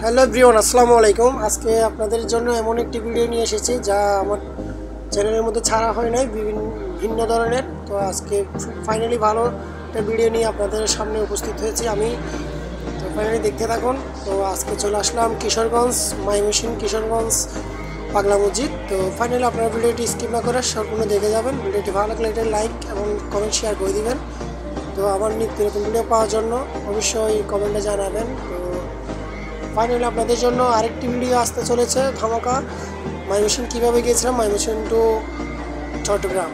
Hello everyone, আসসালামু আলাইকুম। আজকে আপনাদের জন্য এমন একটি ভিডিও নিয়ে এসেছি যা আমার চ্যানেলের মধ্যে ছাড়া হয় নাই, ভিন্ন ধরনের। তো আজকে ফাইনালি ভালো একটা ভিডিও নিয়ে আপনাদের সামনে উপস্থিত হয়েছি আমি। তো ফাইনালি দেখতে থাকুন। তো আজকে চলে আসলাম কিশোরগঞ্জ, ময়মনসিংহ কিশোরগঞ্জ পাগলা মসজিদ। তো ফাইনালি আপনারা ভিডিওটি স্কিপ না করে সম্পূর্ণ দেখে যাবেন। ভিডিওটি ভালো লাগলে এটা লাইক এবং কমেন্ট শেয়ার করে দিবেন। তো আমার নিত্য নতুন ভিডিও পাওয়ার জন্য অবশ্যই কমেন্টে জানাবেন। তো ফাইনালি আপনাদের জন্য আরেকটি ভিডিও আসতে চলেছে ধামাকা। ময়মনসিংহ কীভাবে গিয়েছিলাম ময়মনসিংহ টু চট্টগ্রাম।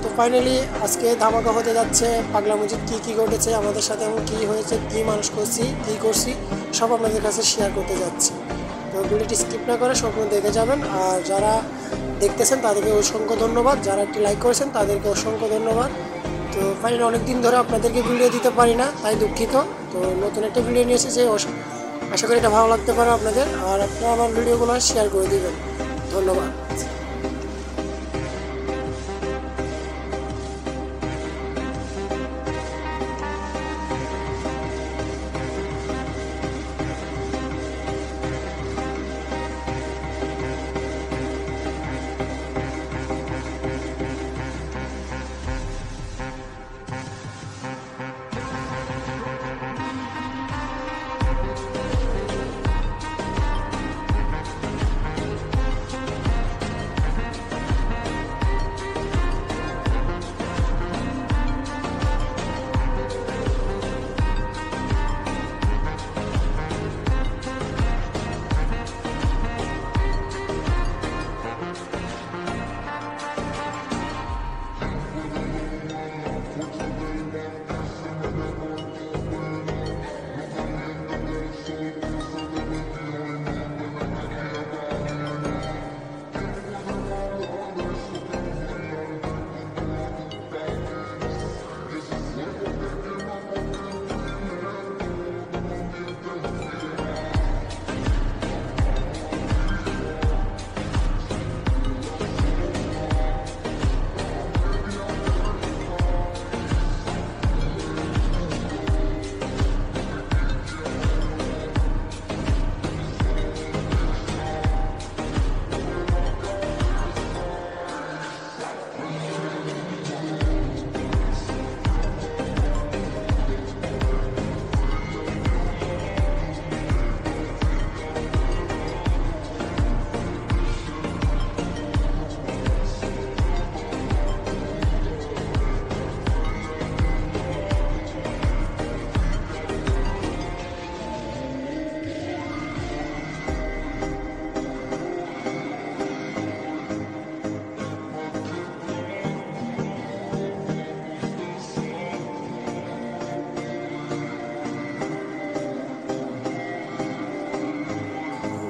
তো ফাইনালি আজকে ধামাকা হতে যাচ্ছে পাগলা মসজিদ, কী ঘটেছে আমাদের সাথে, এমন কী হয়েছে, কী মানুষ করছি, কী করছি, সব আপনাদের কাছে শেয়ার করতে যাচ্ছি। তো ভিডিওটি স্কিপ না করে সম্পূর্ণ দেখে যাবেন। আর যারা দেখতেছেন তাদেরকে অসংখ্য ধন্যবাদ, যারা একটি লাইক করেছেন তাদেরকে অসংখ্য ধন্যবাদ। তো ফাইনালি অনেক দিন ধরে আপনাদেরকে ভিডিও দিতে পারি না, তাই দুঃখিত। তো নতুন একটা ভিডিও নিয়ে এসেছে, আশা করি এটা ভালো লাগতে পারে আপনাদের। আর আপনারা আমার ভিডিওগুলো শেয়ার করে দিবেন। ধন্যবাদ।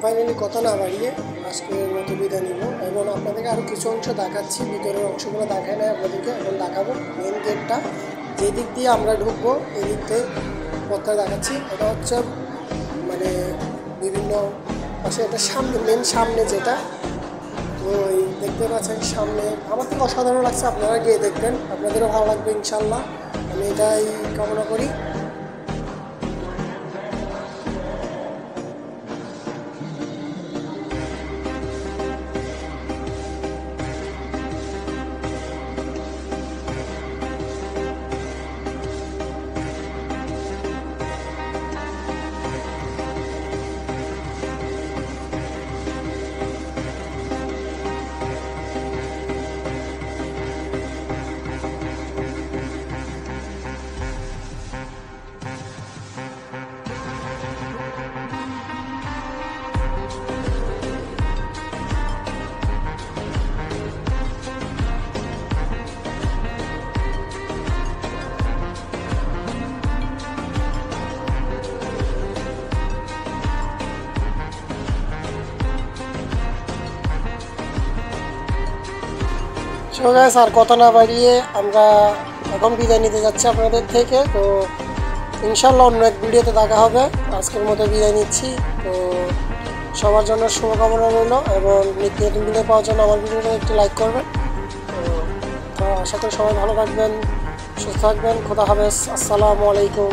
ফাইনালি কথা না বাড়িয়ে আজকের মতো বিদায় নিব এবং আপনাদেরকে আরও কিছু অংশ দেখাচ্ছি। ভিতরের অংশগুলো দেখায় নাই আপনাদেরকে, এখন দেখাবো। মেন গেটটা যে দিক দিয়ে আমরা ঢুকবো এই দিক থেকে পথটা দেখাচ্ছি। এটা হচ্ছে মানে বিভিন্ন পাশে এটা সামনে, মেন সামনে যেটা, তো ওই দেখতে পাচ্ছেন সামনে। আমার থেকে অসাধারণ লাগছে, আপনারা গিয়ে দেখবেন, আপনাদেরও ভালো লাগবে ইনশাল্লাহ, আমি এটাই কামনা করি। সো গাইস, আর কথা না বাড়িয়ে আমরা এখন বিদায় নিতে যাচ্ছি আপনাদের থেকে। তো ইনশাল্লাহ অন্য এক ভিডিওতে দেখা হবে। আজকের মতো বিদায় নিচ্ছি। তো সবার জন্য শুভকামনা রইল এবং নিত্য নতুন ভিডিও পাওয়ার জন্য আমার ভিডিওটা একটু লাইক করবেন। তো আশা করি সবাই ভালো থাকবেন, সুস্থ থাকবেন। খোদা হাফেজ। আসসালামু আলাইকুম।